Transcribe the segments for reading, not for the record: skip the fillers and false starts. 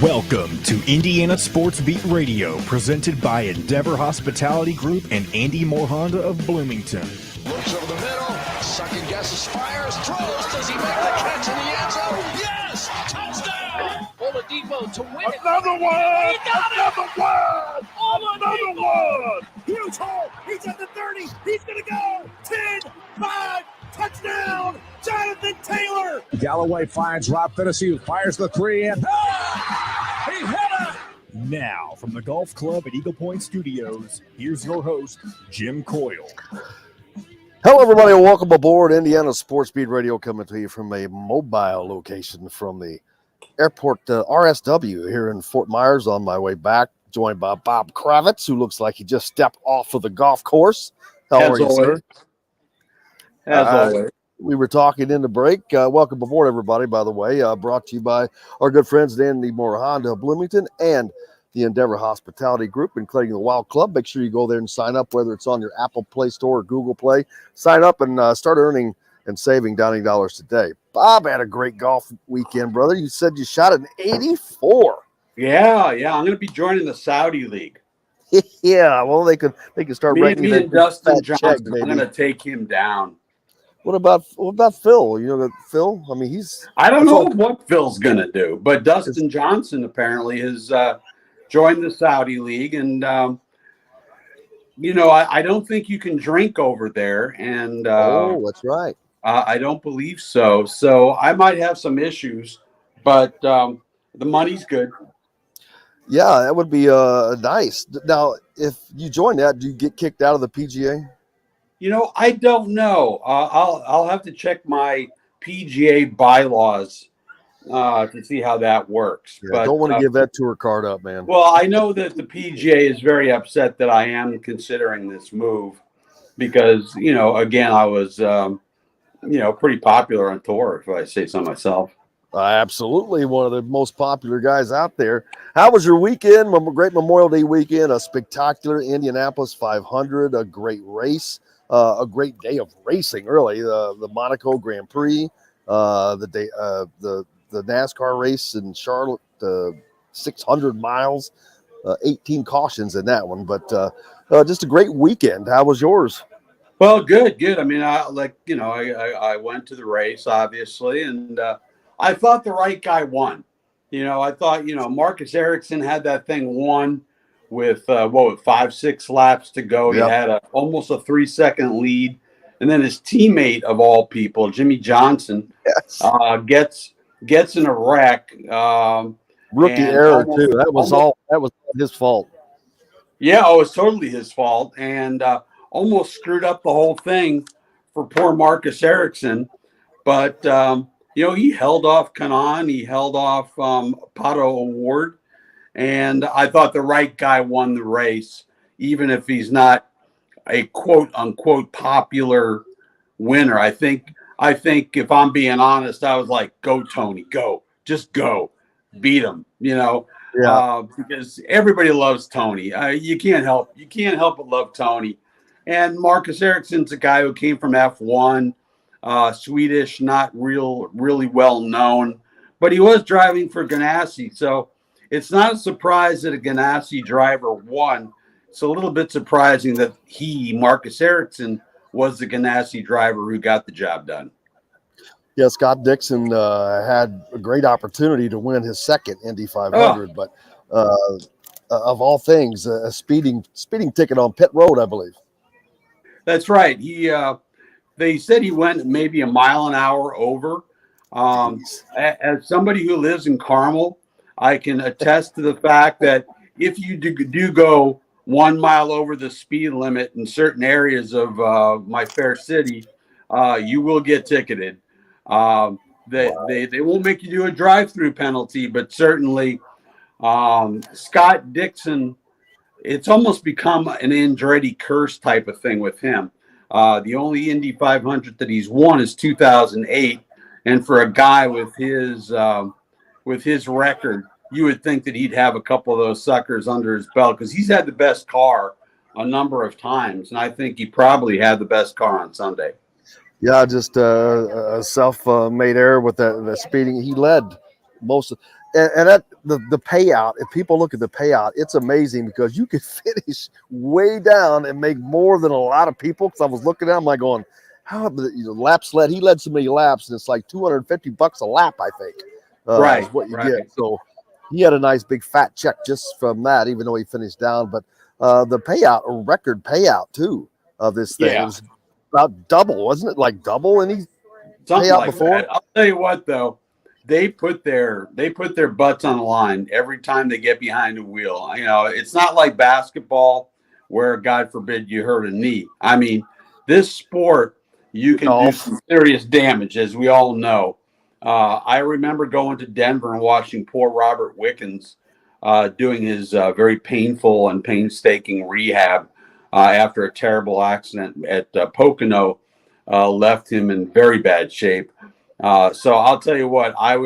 Welcome to Indiana Sports Beat Radio, presented by Endeavor Hospitality Group and Andy Moore Honda of Bloomington. Looks over the middle, second guesses, fires, throws. Does he make the catch in the end zone? Yes! Touchdown! Oladipo to win it. Another one! He got Another one! Oladipo! Another one! Huge hole. He's at the 30. He's going to go. 10, 5, touchdown. Jonathan Taylor. Galloway finds Rob Finnessy, who fires the three, and He hit it. Now, from the Golf Club at Eagle Point Studios, here's your host, Jim Coyle. Hello, everybody, and welcome aboard Indiana Sports Beat Radio, coming to you from a mobile location from the airport RSW here in Fort Myers. On my way back, joined by Bob Kravitz, who looks like he just stepped off of the golf course. How are you, sir? As always. We were talking in the break. Welcome aboard, everybody, by the way. Brought to you by our good friends at Andy Moore Honda of Bloomington and the Endeavor Hospitality Group, including the Wild Club. Make sure you go there and sign up, whether it's on your Apple Play Store or Google Play. Sign up and start earning and saving dining dollars today. Bob had a great golf weekend, brother. You said you shot an 84. Yeah. I'm going to be joining the Saudi League. Yeah, well, they could start writing Me and Dustin Johnson. I'm going to take him down. What about Phil? You know Phil? I mean, I don't know what Phil's going to do, but Dustin Johnson apparently has joined the Saudi League, and I don't think you can drink over there, and that's right. I don't believe so. So I might have some issues, but the money's good. Yeah, that would be nice. Now, if you join that, do you get kicked out of the PGA? I don't know. I'll have to check my PGA bylaws to see how that works. Yeah, but don't want to give that tour card up, man. Well, I know that the PGA is very upset that I am considering this move because, again, I was, pretty popular on tour, if I say so myself. Absolutely, one of the most popular guys out there. How was your weekend? A great Memorial Day weekend, a spectacular Indianapolis 500, a great race. A great day of racing, really. The Monaco Grand Prix, the NASCAR race in Charlotte, 600 miles, 18 cautions in that one. But just a great weekend. How was yours? Well, good. I mean, I went to the race, obviously, and I thought the right guy won. I thought, Marcus Ericsson had that thing won with 5-6 laps to go. Yep. He had almost a 3-second lead, and then his teammate of all people, Jimmy Johnson, gets in a wreck. Rookie error too. That was his fault. Yeah, it was totally his fault, and almost screwed up the whole thing for poor Marcus Ericsson. But he held off Kanan, he held off Pato Award. And I thought the right guy won the race, even if he's not a quote unquote popular winner. I think if I'm being honest, I was like, go Tony, go, just go, beat him, because everybody loves Tony. You can't help but love Tony. And Marcus Ericsson's a guy who came from F1, Swedish, not really well known, but he was driving for Ganassi, so. It's not a surprise that a Ganassi driver won. It's a little bit surprising that Marcus Ericsson, was the Ganassi driver who got the job done. Yeah, Scott Dixon had a great opportunity to win his second Indy 500, but of all things, a speeding ticket on pit road, I believe. That's right. They said he went maybe a mile an hour over. As somebody who lives in Carmel, I can attest to the fact that if you do go 1 mile over the speed limit in certain areas of my fair city, you will get ticketed. They won't make you do a drive-through penalty, but certainly Scott Dixon, it's almost become an Andretti curse type of thing with him. The only Indy 500 that he's won is 2008, and for a guy with his record, you would think that he'd have a couple of those suckers under his belt because he's had the best car a number of times, and I think he probably had the best car on Sunday. Yeah, just a self-made error with the speeding. He led most of and that the payout, if people look at the payout, it's amazing because you could finish way down and make more than a lot of people. Because I was looking at him, like going, how laps led? He led so many laps, and it's like $250 a lap, I think. Right, is what you right. get. So he had a nice big fat check just from that, even though he finished down. But the payout, a record payout too of this thing, it was about double, wasn't it? Like double any Something payout like before. that. I'll tell you what, though, they put their butts on the line every time they get behind the wheel. You know, it's not like basketball where, God forbid, you hurt a knee. I mean, this sport, you can do some serious damage, as we all know. I remember going to Denver and watching poor Robert Wickens doing his very painful and painstaking rehab after a terrible accident at Pocono left him in very bad shape. So I'll tell you what, I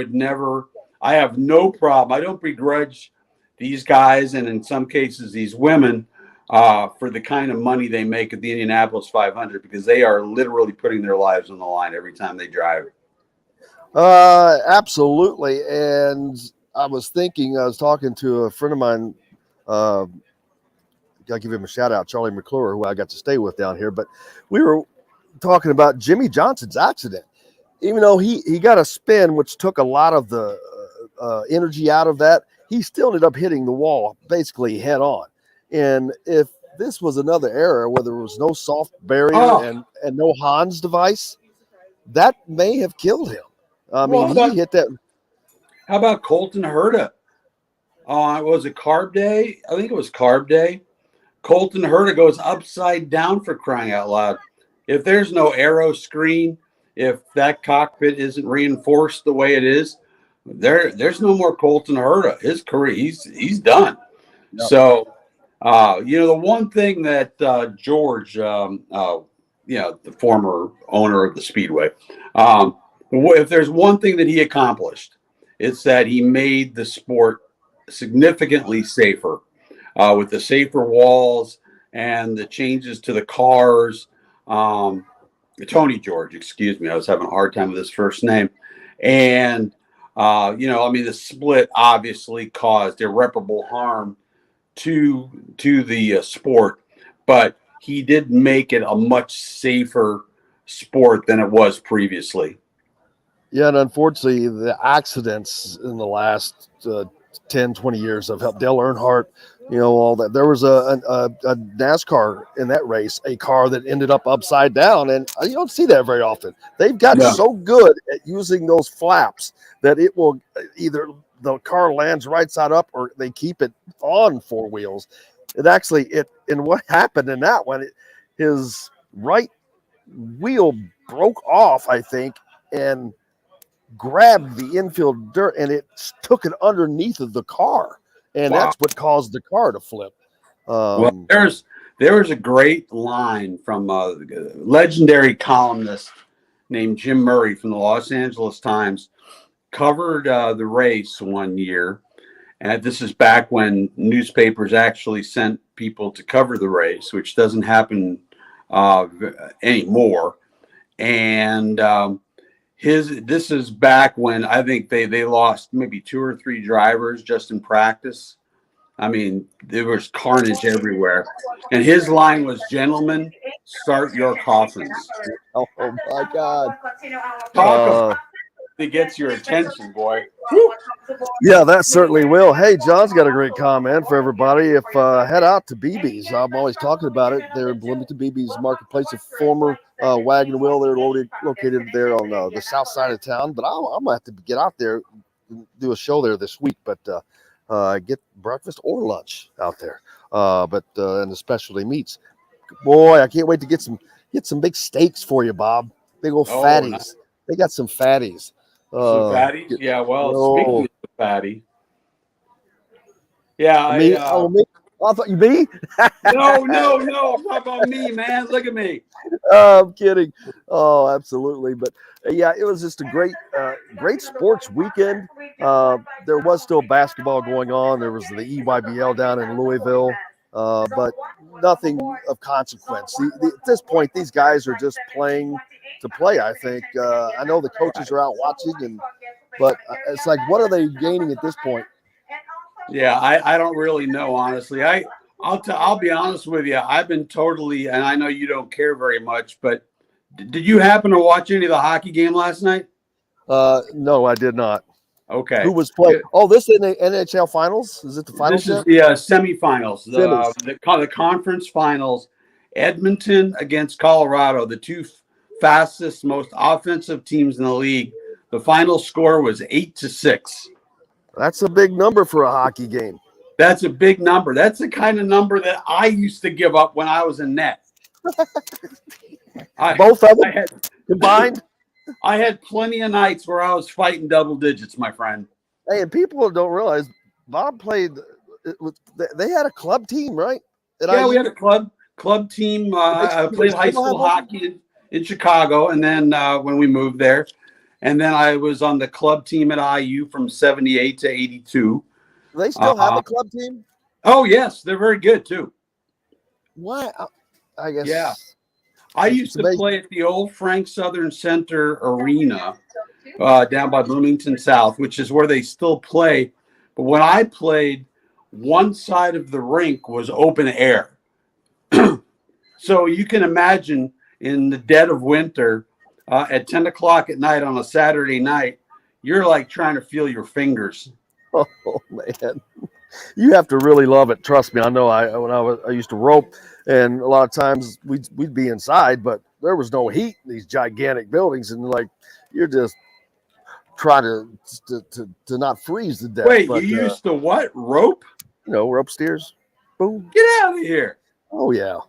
have no problem. I don't begrudge these guys, and in some cases these women, for the kind of money they make at the Indianapolis 500, because they are literally putting their lives on the line every time they drive. Absolutely. And I was talking to a friend of mine, I'll give him a shout out, Charlie McClure, who I got to stay with down here, but we were talking about Jimmy Johnson's accident. Even though he got a spin, which took a lot of the energy out of that, he still ended up hitting the wall basically head on. And if this was another era where there was no soft barrier and no Hans device, that may have killed him. I mean, he hit that. How about Colton Herta? Was it Carb Day? I think it was Carb Day. Colton Herta goes upside down, for crying out loud. If there's no aero screen, if that cockpit isn't reinforced the way it is, there's no more Colton Herta. His career, he's done. Yep. So, the one thing that George, the former owner of the Speedway, if there's one thing that he accomplished, it's that he made the sport significantly safer with the safer walls and the changes to the cars. Tony George, excuse me. I was having a hard time with his first name. And, the split obviously caused irreparable harm to the sport, but he did make it a much safer sport than it was previously. Yeah, and unfortunately, the accidents in the last 10, 20 years have helped Dale Earnhardt, all that. There was a NASCAR in that race, a car that ended up upside down, and you don't see that very often. They've got so good at using those flaps that it will either the car lands right side up or they keep it on four wheels. And what happened in that one, his right wheel broke off, I think, and grabbed the infield dirt, and it took it underneath of the car, and that's what caused the car to flip. There was a great line from a legendary columnist named Jim Murray from the Los Angeles Times, covered the race one year, and this is back when newspapers actually sent people to cover the race, which doesn't happen anymore. And this is back when I think they lost maybe 2 or 3 drivers just in practice. I mean, there was carnage everywhere. And his line was, "Gentlemen, start your coffins." Oh my God. It gets your attention, boy. Yeah, that certainly will. Hey, John's got a great comment for everybody. If head out to BB's, I'm always talking about it. They're in Bloomington. BB's Marketplace, a former wagon wheel. They're located there on the south side of town. But I'm gonna have to get out there, do a show there this week. But get breakfast or lunch out there. And the specialty meats. Boy, I can't wait to get some big steaks for you, Bob. Big old fatties. Nice. They got some fatties. Some fatties? Yeah, speaking of fatty. Yeah, me? I thought you me? No. I'm talking about me, man. Look at me. I'm kidding. Oh, absolutely. But yeah, it was just a great sports weekend. There was still basketball going on. There was the EYBL down in Louisville, but nothing of consequence. At this point, these guys are just playing to play, I think. I know the coaches are out watching, and But it's like, what are they gaining at this point? Yeah, I don't really know, honestly. I'll be honest with you. I've been totally, and I know you don't care very much, but did you happen to watch any of the hockey game last night? No, I did not. Okay. Who was playing? Oh, this in the NHL finals? Is it the finals? This is the semifinals, the conference finals. Edmonton against Colorado, the two fastest, most offensive teams in the league. The final score was 8-6. That's a big number for a hockey game. That's a big number. That's the kind of number that I used to give up when I was in net. Both of them combined? I had plenty of nights where I was fighting double digits, my friend. Hey, and people don't realize Bob played. They had a club team, right? We had a club team. I played high school hockey in Chicago, and then when we moved there, and then I was on the club team at IU from 78 to 82. Do they still have a club team? Oh, yes. They're very good, too. Why? I guess. Yeah. I used to play at the old Frank Southern Center Arena down by Bloomington South, which is where they still play. But when I played, one side of the rink was open air. So you can imagine in the dead of winter at 10 o'clock at night on a Saturday night, you're like trying to feel your fingers. Oh, man. You have to really love it. Trust me. I know I used to rope, and a lot of times we'd be inside, but there was no heat in these gigantic buildings, and like you're just trying to not freeze to death. Wait, you used to what? Rope? We're upstairs. Boom. Get out of here. Oh yeah.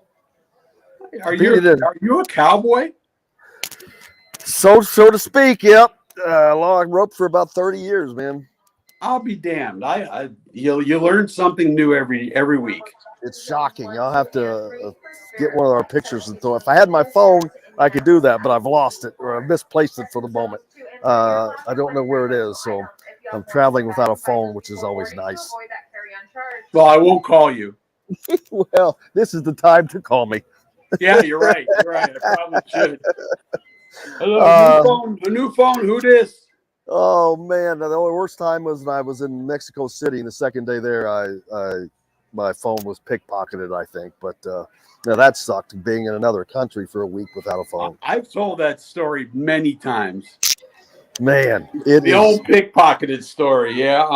Are you a cowboy? So to speak, yep. I roped for about 30 years, man. I'll be damned. You learn something new every week. It's shocking. I'll have to get one of our pictures and throw. If I had my phone, I could do that, but I've lost it or I've misplaced it for the moment. I don't know where it is, so I'm traveling without a phone, which is always nice. Well, I won't call you. Well, this is the time to call me. Yeah, you're right. You're right. I probably should. Hello, the new phone. Who dis? Oh man, the only worst time was when I was in Mexico City, and the second day there, my phone was pickpocketed, I think. But now that sucked, being in another country for a week without a phone. I've told that story many times. Man, the old pickpocketed story, yeah.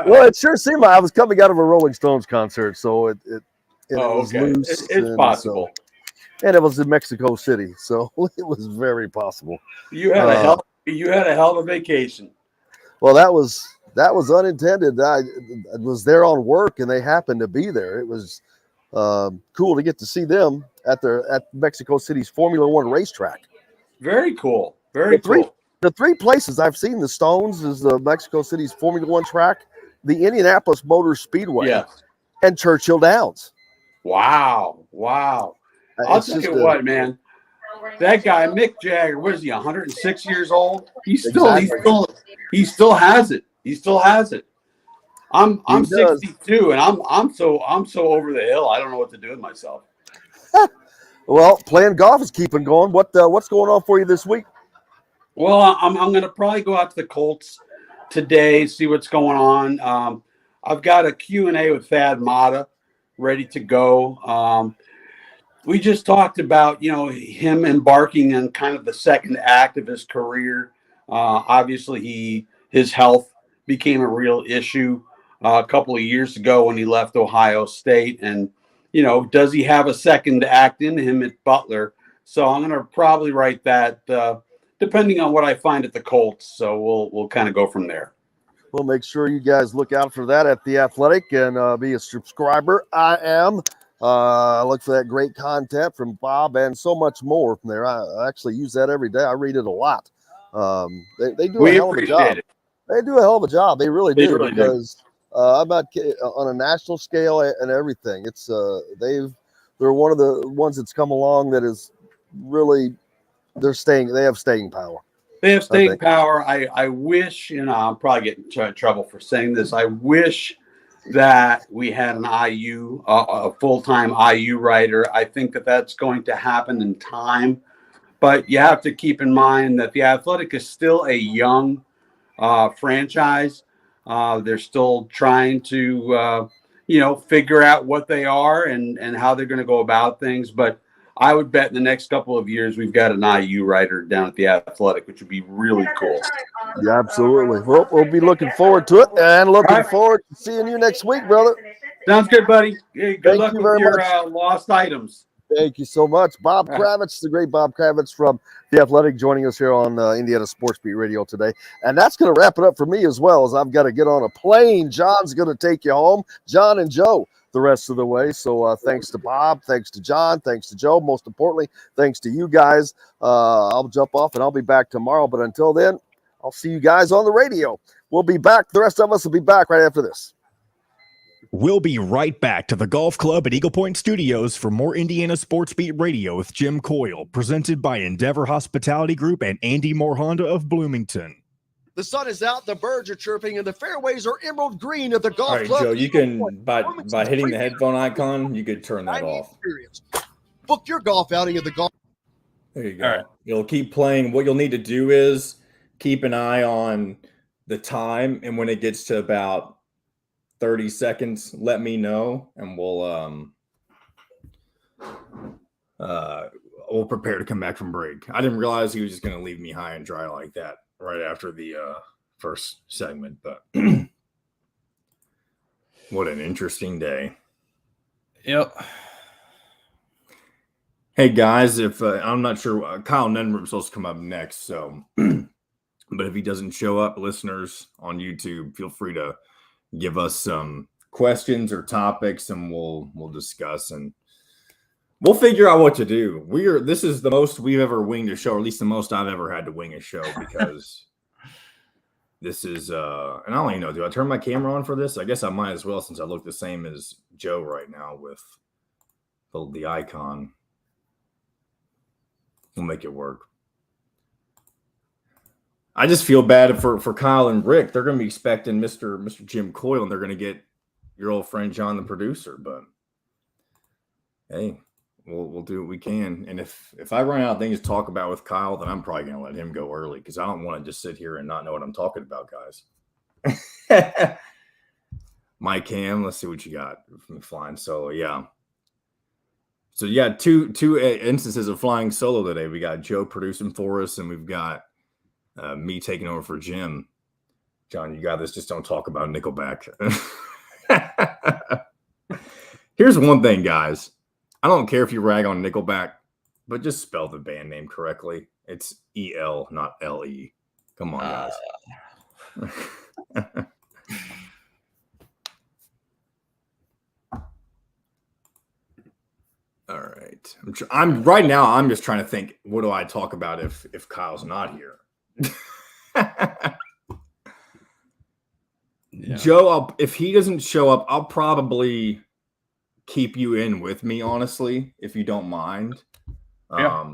Well, it sure seemed like I was coming out of a Rolling Stones concert, so it was loose. It's possible. And it was in Mexico City, so it was very possible. You had a hell of a vacation. Well, that was unintended. I was there on work, and they happened to be there. It was cool to get to see them at Mexico City's Formula One racetrack. Very cool. Very cool. The three places I've seen the Stones is the Mexico City's Formula One track, the Indianapolis Motor Speedway, and Churchill Downs. Wow. I'll tell you what, man. That guy, Mick Jagger, what is he, 106 years old? He still has it. He still has it. I'm 62, and I'm so over the hill. I don't know what to do with myself. Well, playing golf is keeping going. What's going on for you this week? Well, I'm going to probably go out to the Colts today, see what's going on. I've got a Q&A with Thad Matta ready to go. We just talked about, him embarking on kind of the second act of his career. Obviously, his health became a real issue a couple of years ago when he left Ohio State. And, does he have a second act in him at Butler? So I'm going to probably write that depending on what I find at the Colts. So we'll kind of go from there. We'll make sure you guys look out for that at The Athletic and be a subscriber. I am. I look for that great content from Bob and so much more from there. I actually use that every day. I read it a lot. They do a hell of a job. They do a hell of a job. They really do. Because I'm not on a national scale and everything. It's they're one of the ones that's come along that is really they have staying power. They have staying power. I wish, I'm probably getting in trouble for saying this. I wish that we had an a full-time IU writer. I think that's going to happen in time. But you have to keep in mind that the Athletic is still a young franchise. They're still trying to, figure out what they are and how they're going to go about things. But I would bet in the next couple of years we've got an IU writer down at the Athletic, which would be really cool. Yeah, absolutely. Well, we'll be looking forward to it and looking forward to seeing you next week, brother. Sounds good, buddy. Hey, good Thank luck you with very your much. lost items. Thank you so much. Bob Kravitz, the great Bob Kravitz from The Athletic, joining us here on Indiana Sports Beat Radio today. And that's going to wrap it up for me as well, as I've got to get on a plane. John's going to take you home. John and Joe the rest of the way. So thanks to Bob, thanks to John, thanks to Joe. Most importantly, thanks to you guys. I'll jump off and I'll be back tomorrow. But until then, I'll see you guys on the radio. We'll be back. The rest of us will be back right after this. We'll be right back to the Golf Club at Eagle Point Studios for more Indiana Sports Beat Radio with Jim Coyle, presented by Endeavor Hospitality Group and Andy Moore Honda of Bloomington. The sun is out, the birds are chirping, and the fairways are emerald green at the golf All right, club. Joe, you can, by hitting the headphone icon, you could turn that off. Experience. Book your golf outing at the golf. There you go. All right. You'll keep playing. What you'll need to do is keep an eye on the time, and when it gets to about 30 seconds, let me know, and we'll prepare to come back from break. I didn't realize he was just going to leave me high and dry like that right after the first segment, but what an interesting day. Yep. Hey guys, if I'm not sure, Kyle Neddenriep is supposed to come up next, so but if he doesn't show up, listeners on YouTube, feel free to give us some questions or topics, and we'll discuss, and we'll figure out what to do. This is the most we've ever winged a show, or at least the most I've ever had to wing a show, because this is and I don't even know, do I turn my camera on for this? I guess I might as well, since I look the same as Joe right now with the icon. We'll make it work. I just feel bad for Kyle and Rick. They're going to be expecting Mr. Jim Coyle, and they're going to get your old friend John, the producer. But hey, we'll do what we can. And if I run out of things to talk about with Kyle, then I'm probably going to let him go early, because I don't want to just sit here and not know what I'm talking about, guys. Mike Cam, let's see what you got from flying solo. Yeah. So you got two instances of flying solo today. We got Joe producing for us, and we've got me taking over for Jim. John, you got this. Just don't talk about Nickelback. Here's one thing, guys. I don't care if you rag on Nickelback, but just spell the band name correctly. It's E-L, not L-E. Come on, guys. All right. I'm right now. I'm just trying to think. What do I talk about if Kyle's not here? Yeah. Joe, if he doesn't show up, I'll probably keep you in with me, honestly, if you don't mind. Yeah.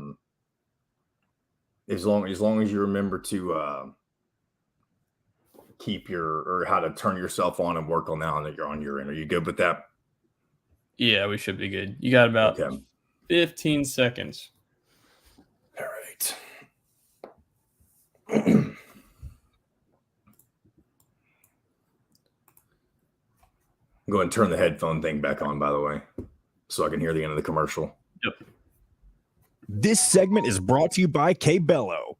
As long as you remember to keep how to turn yourself on and work on that, that you're on your end. Are you good with that? Yeah, we should be good. You got about 15 seconds. All right. Go ahead and turn the headphone thing back on, by the way, so I can hear the end of the commercial. Yep. This segment is brought to you by K-Bello.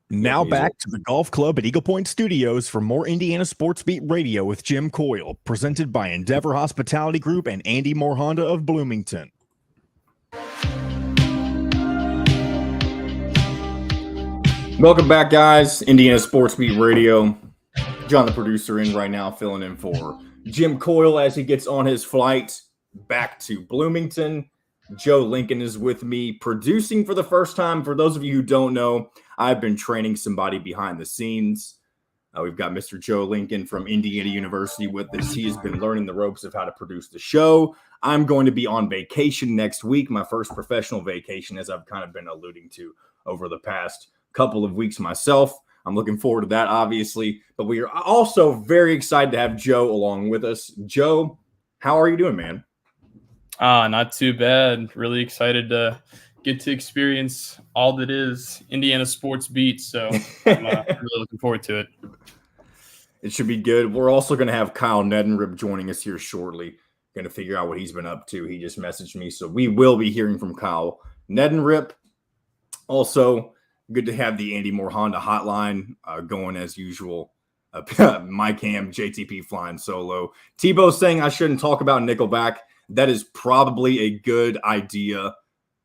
Now back to the Golf Club at Eagle Point Studios for more Indiana Sports Beat Radio with Jim Coyle, presented by Endeavor Hospitality Group and Andy Moore Honda of Bloomington. Welcome back, guys. Indiana Sports Beat Radio. John, the producer, in right now, filling in for Jim Coyle as he gets on his flight back to Bloomington. Joe Lincoln is with me, producing for the first time. For those of you who don't know, I've been training somebody behind the scenes. We've got Mr. Joe Lincoln from Indiana University with us. He has been learning the ropes of how to produce the show. I'm going to be on vacation next week, my first professional vacation, as I've kind of been alluding to over the past couple of weeks myself. I'm looking forward to that, obviously. But we are also very excited to have Joe along with us. Joe, how are you doing, man? Not too bad. Really excited to get to experience all that is Indiana sports beat. So I'm really looking forward to it. It should be good. We're also going to have Kyle Neddenriep joining us here shortly. Going to figure out what he's been up to. He just messaged me, so we will be hearing from Kyle Neddenriep. Also, good to have the Andy Moore Honda hotline going as usual. Mike Ham, JTP flying solo. Tebow saying I shouldn't talk about Nickelback. That is probably a good idea.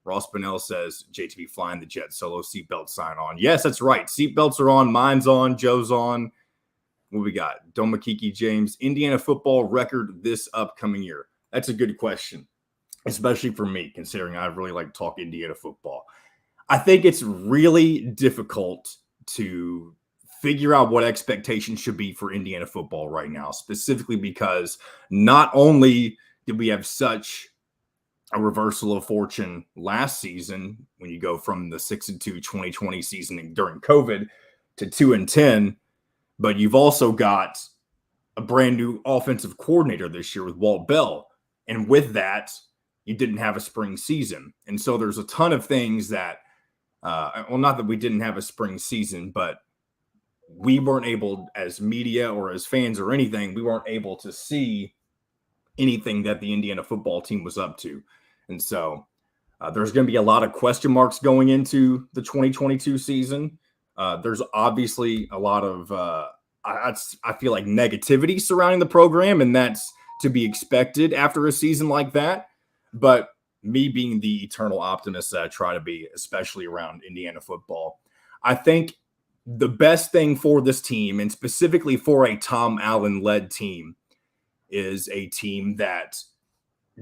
Ross Bonnell says JTP flying the jet solo, seatbelt sign on. Yes, that's right. Seatbelts are on. Mine's on. Joe's on. What we got? Domakiki James, Indiana football record this upcoming year. That's a good question, especially for me, considering I really like to talk Indiana football. I think it's really difficult to figure out what expectations should be for Indiana football right now, specifically because not only did we have such a reversal of fortune last season when you go from the 6-2 2020 season during COVID to 2-10, but you've also got a brand new offensive coordinator this year with Walt Bell. And with that, you didn't have a spring season. And so there's a ton of things that, not that we didn't have a spring season, but we weren't able as media or as fans or anything, we weren't able to see anything that the Indiana football team was up to. And so there's going to be a lot of question marks going into the 2022 season. There's obviously a lot of, I feel like, negativity surrounding the program, and that's to be expected after a season like that. But me being the eternal optimist that I try to be, especially around Indiana football, I think the best thing for this team, and specifically for a Tom Allen-led team, is a team that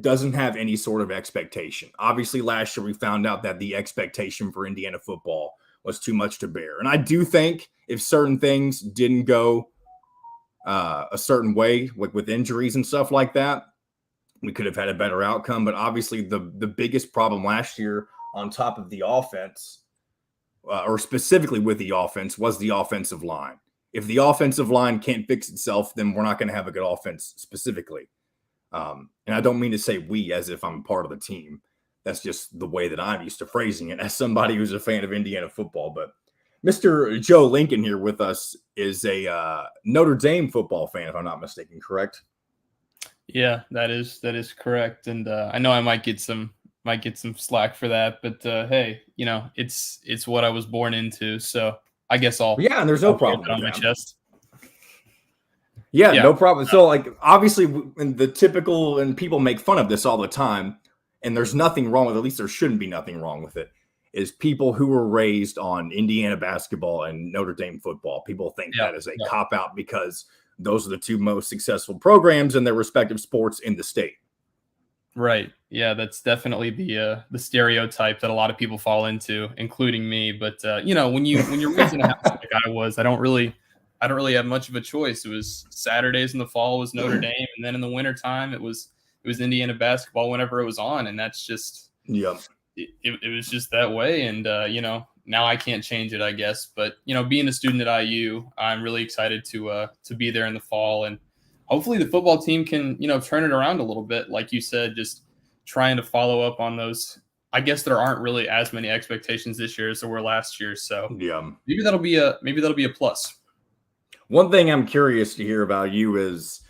doesn't have any sort of expectation. Obviously, last year we found out that the expectation for Indiana football was too much to bear. And I do think if certain things didn't go a certain way, like with injuries and stuff like that, we could have had a better outcome. But obviously the biggest problem last year on top of the offense, or specifically with the offense, was the offensive line. If the offensive line can't fix itself, then we're not going to have a good offense specifically. And I don't mean to say we as if I'm part of the team. That's just the way that I'm used to phrasing it as somebody who's a fan of Indiana football. But Mr. Joe Lincoln here with us is a Notre Dame football fan, if I'm not mistaken, correct? Yeah, that is correct. And I know I might get some slack for that, but hey, it's what I was born into. So I guess and there's no problem on my chest. Yeah, no problem. So, like, obviously, in the typical, and people make fun of this all the time, and there's nothing wrong with it, at least there shouldn't be nothing wrong with it, is people who were raised on Indiana basketball and Notre Dame football. People think that is a cop-out because those are the two most successful programs in their respective sports in the state. Right. Yeah, that's definitely the stereotype that a lot of people fall into, including me. But when you're raised in a house like I was, I don't really have much of a choice. It was Saturdays in the fall was Notre Dame, and then in the wintertime it was Indiana basketball whenever it was on, and that's just it was just that way. And now I can't change it, I guess. But being a student at IU, I'm really excited to be there in the fall, and hopefully the football team can turn it around a little bit. Like you said, just trying to follow up on those. I guess there aren't really as many expectations this year as there were last year, so maybe that'll be a plus. One thing I'm curious to hear about you is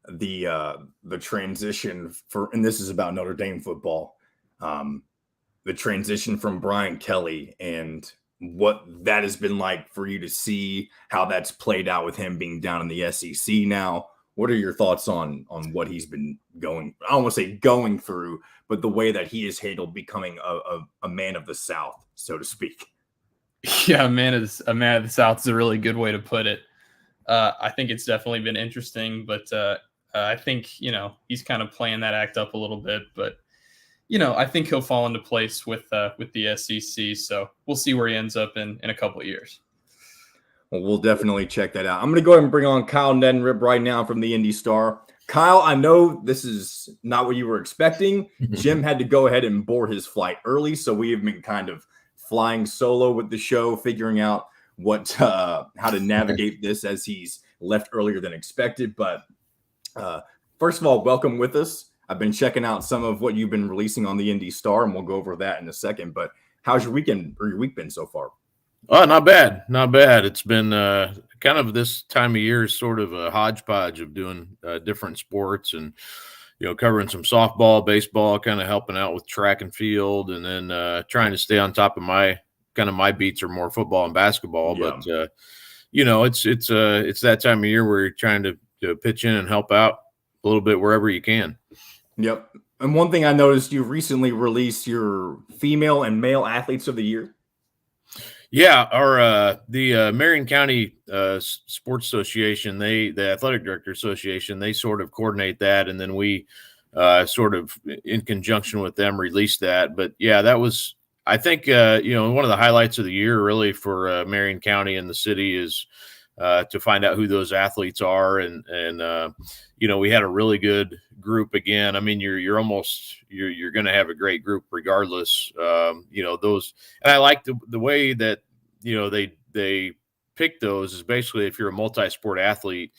the transition and this is about Notre Dame football, the transition from Brian Kelly and what that has been like for you to see how that's played out with him being down in the SEC now. What are your thoughts on what he's been going? I don't want to say going through, but the way that he has handled becoming a man of the South, so to speak. Yeah, a man of the South is a really good way to put it. I think it's definitely been interesting, but I think he's kind of playing that act up a little bit. But I think he'll fall into place with the SEC. So we'll see where he ends up in a couple of years. Well, we'll definitely check that out. I'm going to go ahead and bring on Kyle Neddenriep right now from the Indy Star. Kyle, I know this is not what you were expecting. Jim had to go ahead and board his flight early, so we have been kind of flying solo with the show, figuring out how to navigate this as he's left earlier than expected. But first of all, welcome with us. I've been checking out some of what you've been releasing on the Indy Star, and we'll go over that in a second. But how's your week been so far? Oh, not bad. Not bad. It's been kind of this time of year, sort of a hodgepodge of doing different sports and, covering some softball, baseball, kind of helping out with track and field, and then trying to stay on top of my beats are more football and basketball. Yeah. But, it's that time of year where you're trying to pitch in and help out a little bit wherever you can. Yep. And one thing I noticed, you recently released your female and male athletes of the year. Yeah, the Marion County Sports Association, the Athletic Director Association, they sort of coordinate that, and then we sort of in conjunction with them release that. But yeah, that was, I think, one of the highlights of the year really for Marion County and the city is to find out who those athletes are, and we had a really good group again. I mean, you're going to have a great group regardless. Those, and I like the way that they pick those is basically if you're a multi-sport athlete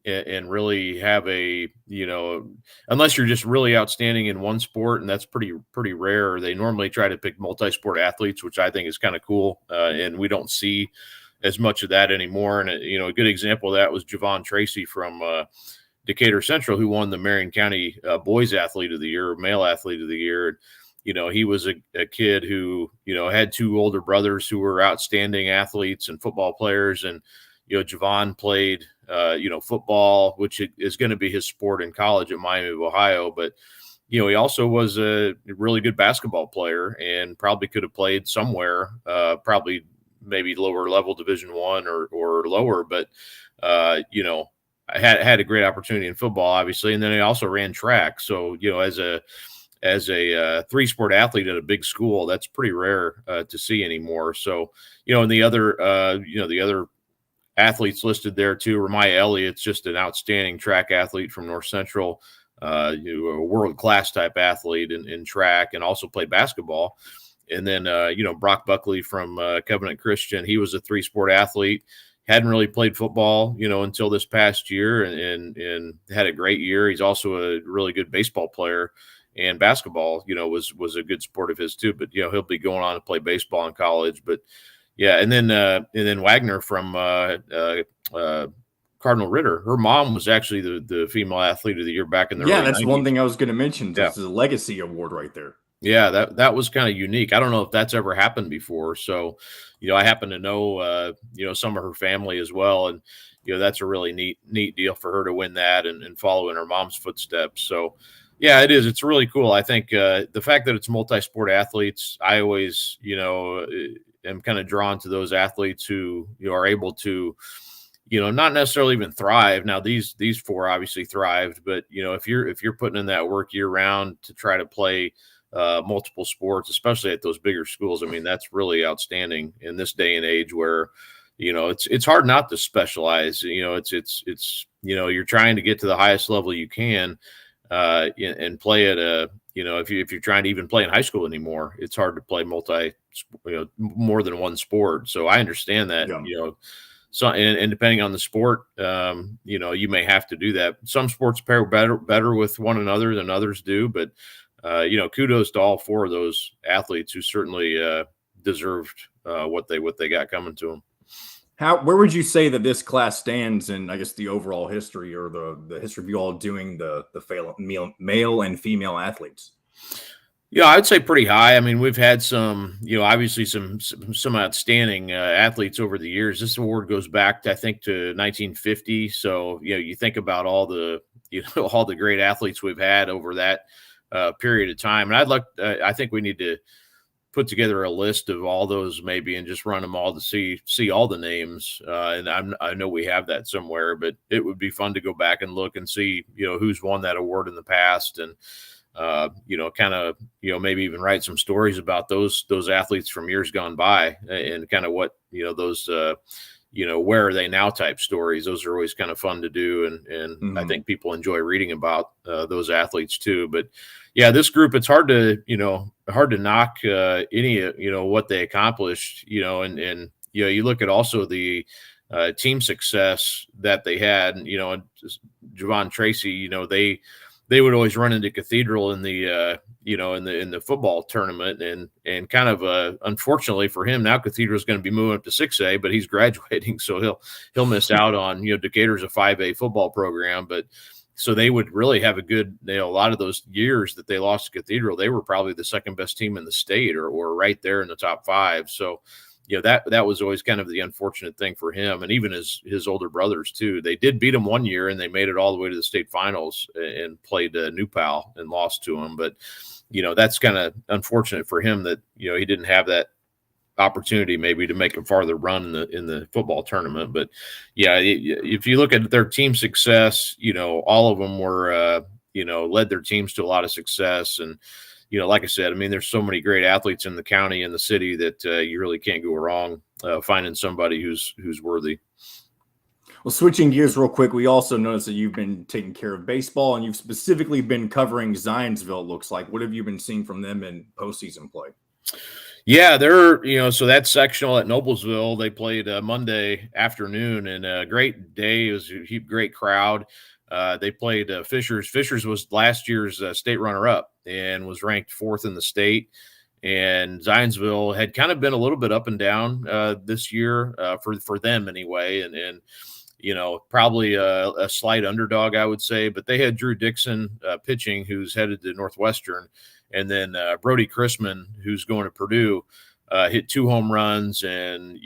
and really have unless you're just really outstanding in one sport, and that's pretty rare. They normally try to pick multi-sport athletes, which I think is kind of cool, and we don't see as much of that anymore. And a good example of that was Javon Tracy from Decatur Central, who won the Marion County Boys Athlete of the Year, Male Athlete of the Year. He was a kid who, had two older brothers who were outstanding athletes and football players. And, Javon played, football, which is going to be his sport in college at Miami of Ohio. But, he also was a really good basketball player and probably could have played somewhere, probably maybe lower level Division I or lower. But, I had a great opportunity in football, obviously, and then I also ran track. So, as a three-sport athlete at a big school, that's pretty rare to see anymore. So, and the other athletes listed there too, Ramaya Elliott's just an outstanding track athlete from North Central, a world-class type athlete in track, and also played basketball. And then, Brock Buckley from Covenant Christian, he was a three-sport athlete. Hadn't really played football, until this past year, and had a great year. He's also a really good baseball player, and basketball, was a good sport of his too. But he'll be going on to play baseball in college. But yeah, and then Wagner from Cardinal Ritter, her mom was actually the female athlete of the year back in the early that's 90s. One thing I was going to mention. This is a legacy award right there. Yeah, that was kind of unique. I don't know if that's ever happened before. So, I happen to know, some of her family as well. And, that's a really neat deal for her to win that and follow in her mom's footsteps. So, yeah, it is. It's really cool. I think the fact that it's multi-sport athletes, I always, am kind of drawn to those athletes who are able to, not necessarily even thrive. Now, these four obviously thrived, but, if you're putting in that work year round to try to play multiple sports, especially at those bigger schools, I mean, that's really outstanding in this day and age where, it's hard not to specialize. It's you're trying to get to the highest level you can and play at a, if you're trying to even play in high school anymore, it's hard to play more than one sport. So I understand that, so, and depending on the sport, you may have to do that. Some sports pair better with one another than others do, but kudos to all four of those athletes who certainly deserved what they got coming to them. Where would you say that this class stands in, I guess, the overall history or the history of you all doing the male and female athletes? Yeah, I'd say pretty high. I mean, we've had some, obviously some outstanding athletes over the years. This award goes back to, I think, to 1950. So, you think about all the great athletes we've had over that period of time. And I think we need to put together a list of all those maybe and just run them all to see all the names. And I know we have that somewhere, but it would be fun to go back and look and see, who's won that award in the past, and kind of, maybe even write some stories about those athletes from years gone by, and kind of what, those, where are they now type stories. Those are always kind of fun to do. And I think people enjoy reading about those athletes too. But yeah, this group, it's hard to knock any, what they accomplished, and you look at also the team success that they had, and Javon Tracy, they would always run into Cathedral in the in the football tournament, and kind of unfortunately for him, now Cathedral is going to be moving up to 6A, but he's graduating, so he'll miss out on, Decatur's a 5A football program, but so they would really have a good, a lot of those years that they lost to Cathedral, they were probably the second best team in the state, or right there in the top 5. So, that was always kind of the unfortunate thing for him, and even his older brothers too. They did beat him one year, and they made it all the way to the state finals and played New Pal and lost to him. But that's kind of unfortunate for him that he didn't have that opportunity maybe to make a farther run in the football tournament. But if you look at their team success, all of them were led their teams to a lot of success. And like I said, I mean, there's so many great athletes in the county and the city that you really can't go wrong finding somebody who's worthy. Well, switching gears real quick, we also noticed that you've been taking care of baseball, and you've specifically been covering Zionsville, looks like. What have you been seeing from them in postseason play? Yeah, they're, so that's sectional at Noblesville. They played Monday afternoon, and a great day. It was a great crowd. They played Fishers. Fishers was last year's state runner-up and was ranked 4th in the state. And Zionsville had kind of been a little bit up and down this year for them anyway. And probably a slight underdog, I would say. But they had Drew Dixon pitching, who's headed to Northwestern. And then Brody Chrisman, who's going to Purdue, hit 2 home runs. And,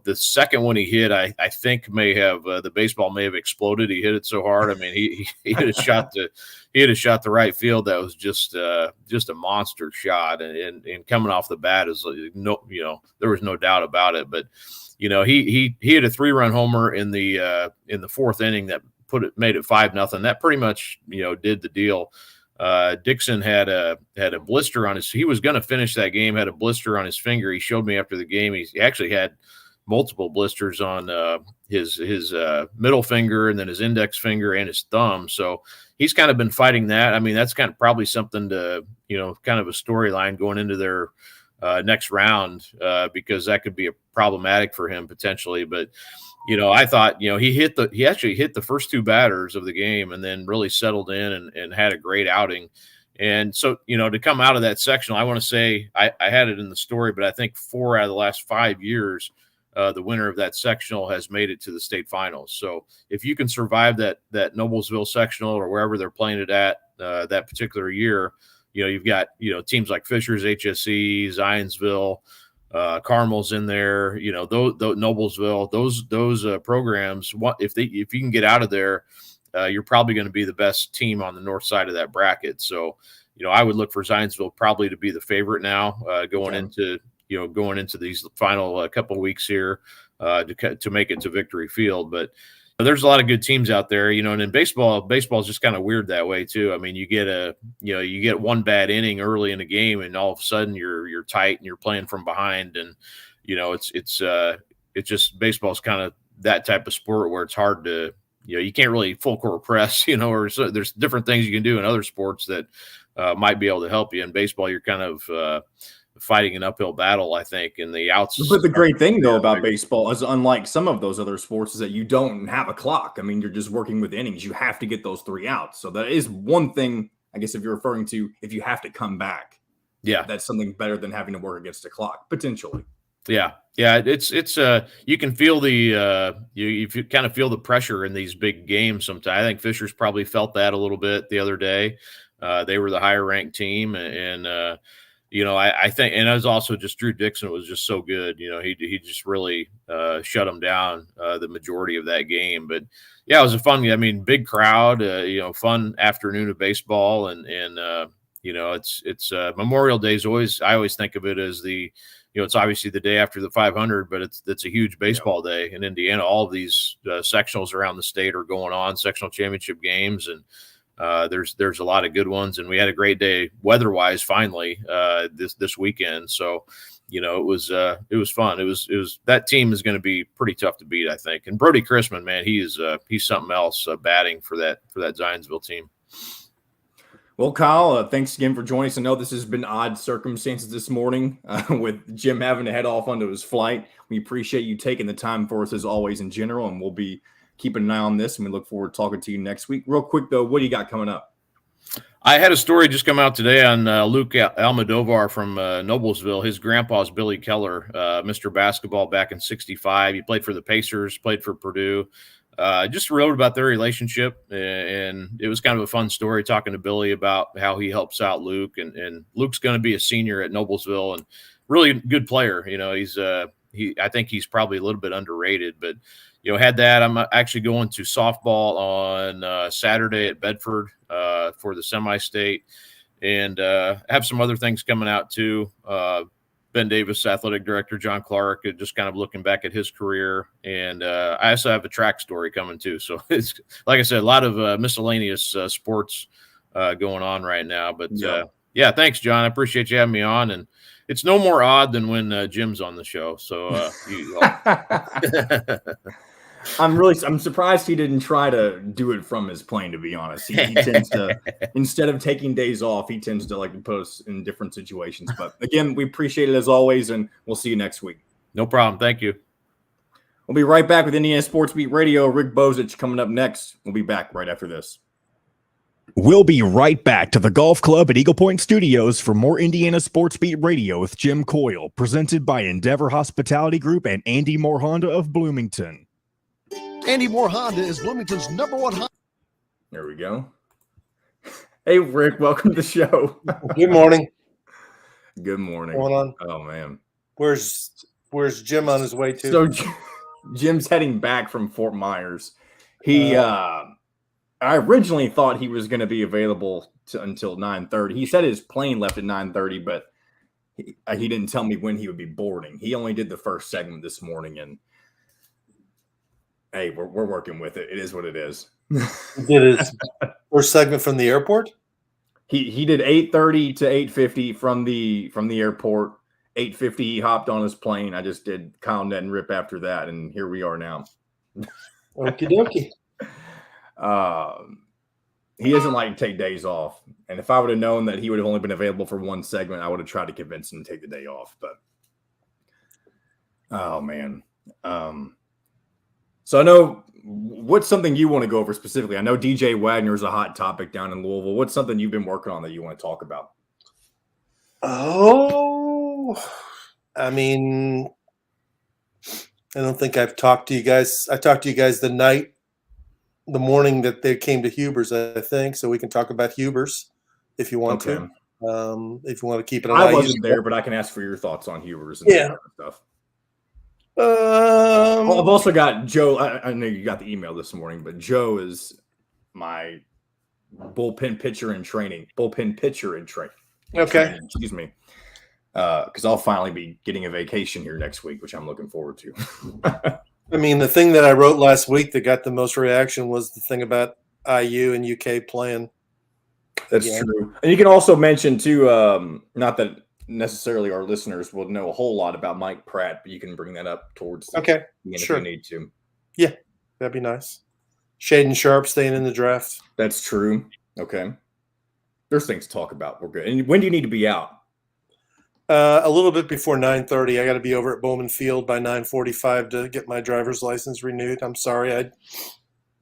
the second one he hit, I think may have the baseball may have exploded. He hit it so hard. I mean, he hit a shot to right field that was just a monster shot. And coming off the bat is there was no doubt about it. But he hit a 3-run homer in the 4th inning that made it 5-0. That pretty much did the deal. Dixon had a blister on he was going to finish that game, had a blister on his finger. He showed me after the game. He actually had multiple blisters on his middle finger, and then his index finger and his thumb. So he's kind of been fighting that. I mean, that's kind of probably something to, kind of a storyline going into their next round because that could be problematic for him potentially. But I thought, he actually hit the first 2 batters of the game and then really settled in and had a great outing. And so, to come out of that sectional, I want to say I had it in the story, but I think 4 out of the last 5 years, the winner of that sectional has made it to the state finals. So if you can survive that Noblesville sectional or wherever they're playing it at that particular year, you've got, teams like Fishers, HSE, Zionsville, Carmel's in there, those Noblesville, those programs. If you can get out of there, you're probably going to be the best team on the north side of that bracket. So, I would look for Zionsville probably to be the favorite now going into these final couple of weeks here to make it to Victory Field. But there's a lot of good teams out there, and in baseball is just kind of weird that way too. I mean, you get one bad inning early in the game, and all of a sudden you're tight and you're playing from behind, and it's just baseball's kind of that type of sport where it's hard to you can't really full court press, or so there's different things you can do in other sports that might be able to help you. In baseball, you're kind of fighting an uphill battle, I think, and the outs. But the great thing, though, about baseball is unlike some of those other sports is that you don't have a clock. I mean, you're just working with innings. You have to get those 3 outs. So that is one thing, I guess, if you're referring to if you have to come back. Yeah. That's something better than having to work against a clock, potentially. Yeah. Yeah. It's you can feel the you kind of feel the pressure in these big games sometimes. I think Fishers probably felt that a little bit the other day. They were the higher ranked team, and I think, and it was also just Drew Dixon was just so good. He just really shut him down the majority of that game. But yeah, it was a fun. I mean, big crowd. Fun afternoon of baseball, and it's Memorial Day is always. I always think of it as it's obviously the day after the 500, but it's a huge baseball day in Indiana. All of these sectionals around the state are going on, sectional championship games, and there's a lot of good ones, and we had a great day weather-wise finally this weekend. So it was fun. It was that team is going to be pretty tough to beat, I think. And Brody Chrisman, man, he's something else batting for that Zionsville team. Well, Kyle, thanks again for joining us. I know this has been odd circumstances this morning with Jim having to head off onto his flight. We appreciate you taking the time for us as always in general, and we'll be keeping an eye on this, and we look forward to talking to you next week. Real quick, though, what do you got coming up? I had a story just come out today on Luke Almodovar from Noblesville. His grandpa's Billy Keller, Mr. Basketball back in '65. He played for the Pacers, played for Purdue. Just wrote about their relationship, and it was kind of a fun story talking to Billy about how he helps out Luke. And Luke's going to be a senior at Noblesville and really good player. You know, I think he's probably a little bit underrated, but had that. I'm actually going to softball on Saturday at Bedford for the semi-state, and have some other things coming out too. Ben Davis, athletic director, John Clark, just kind of looking back at his career. And I also have a track story coming too. So it's, like I said, a lot of miscellaneous sports going on right now. But yeah, thanks, John. I appreciate you having me on. And it's no more odd than when Jim's on the show. So I'm surprised he didn't try to do it from his plane, to be honest. He tends to, instead of taking days off, he tends to like to post in different situations. But again, we appreciate it as always, and we'll see you next week. No problem. Thank you. We'll be right back with Indiana Sports Beat Radio. Rick Bozich coming up next. We'll be back right after this. We'll be right back to the Golf Club at Eagle Point Studios for more Indiana Sports Beat Radio with Jim Coyle, presented by Endeavor Hospitality Group and Andy Moore Honda of Bloomington. Andy Moore Honda is Bloomington's #1 Honda. There we go. Hey, Rick, welcome to the show. Good morning. Good morning. What's going on? Oh, man. Where's Jim on his way to? So Jim's heading back from Fort Myers. I originally thought he was going to be available until 9:30. He said his plane left at 9:30, but he didn't tell me when he would be boarding. He only did the first segment this morning, and hey, we're working with it. It is what it is. He did his first segment from the airport? He did 8:30 to 8:50 from the airport. 8:50 he hopped on his plane. I just did Kyle Neddenriep after that, and here we are now. Okie dokie. He doesn't like to take days off. And if I would have known that he would have only been available for one segment, I would have tried to convince him to take the day off. But oh man. So I know what's something you want to go over specifically. I know DJ Wagner is a hot topic down in Louisville. What's something you've been working on that you want to talk about? Oh, I mean, I don't think I've talked to you guys. I talked to you guys the morning that they came to Huber's, I think. So we can talk about Huber's if you want to. If you want to keep it on. I wasn't there, but I can ask for your thoughts on Huber's and that kind of stuff. I've also got Joe. I know you got the email this morning, but Joe is my bullpen pitcher in training. Okay. Excuse me. Because I'll finally be getting a vacation here next week, which I'm looking forward to. I mean, the thing that I wrote last week that got the most reaction was the thing about IU and UK playing. That's true. And you can also mention too, not that necessarily our listeners will know a whole lot about Mike Pratt, but you can bring that up towards the end if you need to. Yeah, that'd be nice. Shaden Sharp staying in the draft. That's true. Okay. There's things to talk about. We're good. And when do you need to be out? A little bit before 9:30. I got to be over at Bowman Field by 9:45 to get my driver's license renewed. I'm sorry. I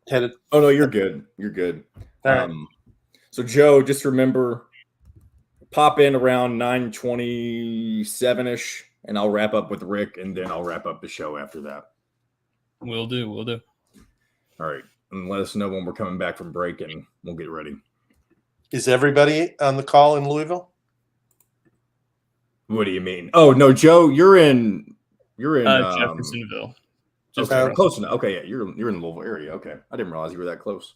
had it. Oh, no, you're good. You're good. All right. So, Joe, just remember, pop in around 9:27-ish, and I'll wrap up with Rick, and then I'll wrap up the show after that. Will do. All right. And let us know when we're coming back from break, and we'll get ready. Is everybody on the call in Louisville? What do you mean? Oh, no, Joe, you're in Jeffersonville. Just close enough. Okay, yeah, you're in the Louisville area. Okay. I didn't realize you were that close.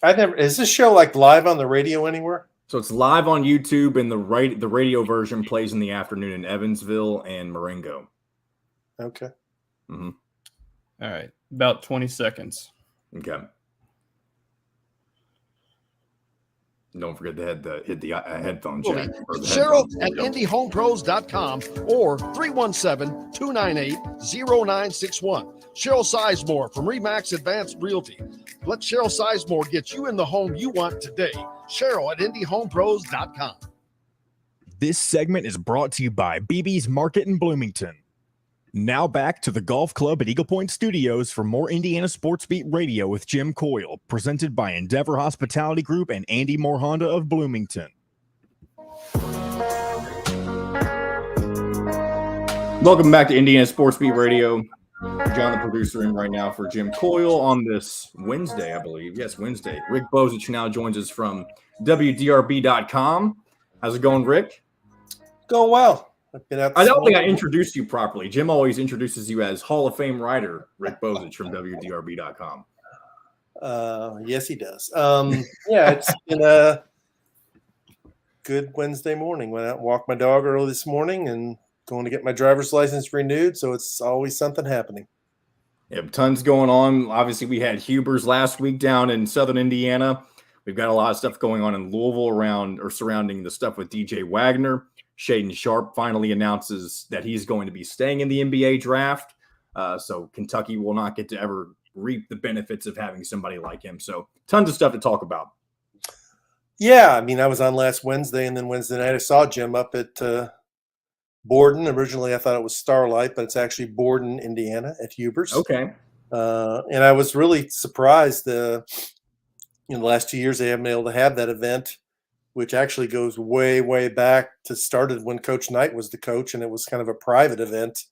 Is this show like live on the radio anywhere? So it's live on YouTube, and the radio version plays in the afternoon in Evansville and Marengo. Okay. Mm-hmm. All right. About 20 seconds. Okay. Don't forget to hit the headphone jack. Cheryl at IndyHomePros.com or 317-298-0961. Cheryl Sizemore from Remax Advanced Realty. Let Cheryl Sizemore get you in the home you want today. Cheryl at IndyHomePros.com. This segment is brought to you by BB's Market in Bloomington. Now back to the Golf Club at Eagle Point Studios for more Indiana Sports Beat Radio with Jim Coyle, presented by Endeavor Hospitality Group and Andy Moore Honda of Bloomington. Welcome back to Indiana Sports Beat Radio. John, the producer, in right now for Jim Coyle on this Wednesday, I believe. Yes, Wednesday. Rick Bozich now joins us from WDRB.com. How's it going, Rick? Going well. I don't think I introduced you properly. Jim always introduces you as Hall of Fame writer Rick Bozich from WDRB.com. Yes, he does. Yeah, it's been a good Wednesday morning. Went out and walked my dog early this morning and going to get my driver's license renewed. So it's always something happening. Yeah, tons going on. Obviously, we had Huber's last week down in Southern Indiana. We've got a lot of stuff going on in Louisville around or surrounding the stuff with DJ Wagner. Shaden Sharp finally announces that he's going to be staying in the NBA draft. So Kentucky will not get to ever reap the benefits of having somebody like him. So tons of stuff to talk about. Yeah, I mean, I was on last Wednesday, and then Wednesday night I saw Jim up at Borden. Originally, I thought it was Starlight, but it's actually Borden, Indiana, at Huber's. Okay. And I was really surprised. In the last 2 years, they haven't been able to have that event, which actually goes way, way back to started when Coach Knight was the coach, and it was kind of a private event.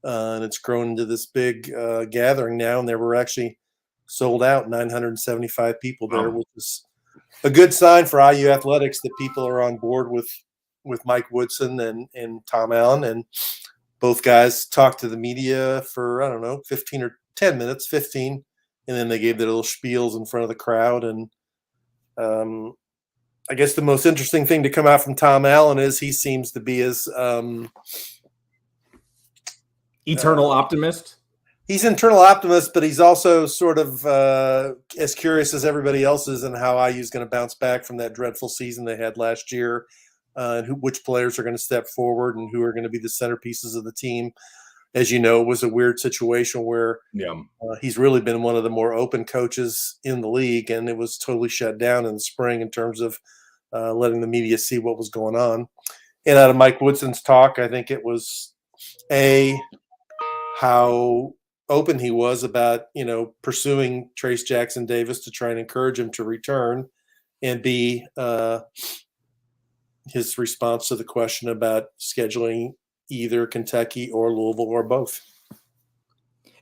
And it's grown into this big gathering now, and there were actually sold out 975 people there, which is a good sign for IU athletics that people are on board with Mike Woodson and Tom Allen. And both guys talked to the media for, 15 or 10 minutes, 15, and then they gave their little spiels in front of the crowd. And I guess the most interesting thing to come out from Tom Allen is he seems to be as eternal optimist. He's an eternal optimist, but he's also sort of as curious as everybody else is in how IU is going to bounce back from that dreadful season they had last year, and which players are going to step forward and who are going to be the centerpieces of the team. As you know, it was a weird situation where he's really been one of the more open coaches in the league, and it was totally shut down in the spring in terms of letting the media see what was going on. And out of Mike Woodson's talk, I think it was how open he was about, pursuing Trace Jackson Davis to try and encourage him to return, and B, his response to the question about scheduling either Kentucky or Louisville or both.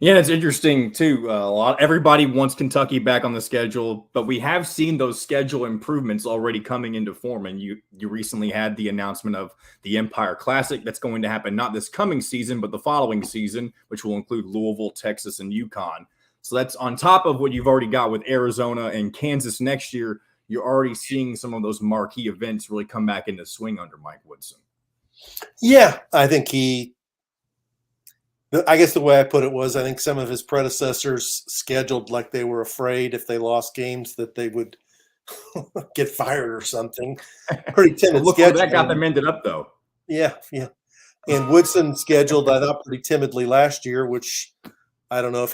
Yeah, it's interesting too. Everybody wants Kentucky back on the schedule, but we have seen those schedule improvements already coming into form. And you recently had the announcement of the Empire Classic that's going to happen not this coming season, but the following season, which will include Louisville, Texas, and UConn. So that's on top of what you've already got with Arizona and Kansas next year. You're already seeing some of those marquee events really come back into swing under Mike Woodson. Yeah, I think I guess the way I put it was I think some of his predecessors scheduled like they were afraid if they lost games that they would get fired or something. Pretty timid Look schedule. where that got them ended up, though. Yeah. And Woodson scheduled, I thought, pretty timidly last year, which I don't know if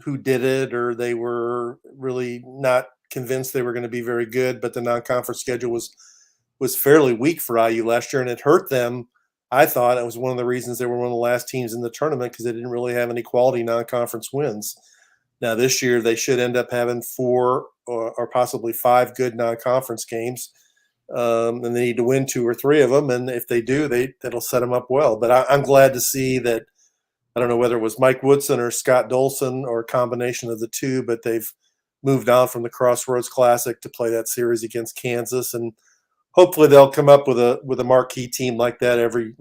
who did it, or they were really not convinced they were going to be very good. But the non-conference schedule was fairly weak for IU last year, and it hurt them. I thought it was one of the reasons they were one of the last teams in the tournament, because they didn't really have any quality non-conference wins. Now this year they should end up having 4 or possibly 5 good non-conference games, and they need to win 2 or 3 of them. And if they do, that'll set them up well. But I'm glad to see that. I don't know whether it was Mike Woodson or Scott Dolson or a combination of the two, but they've moved on from the Crossroads Classic to play that series against Kansas, and hopefully they'll come up with a marquee team like that every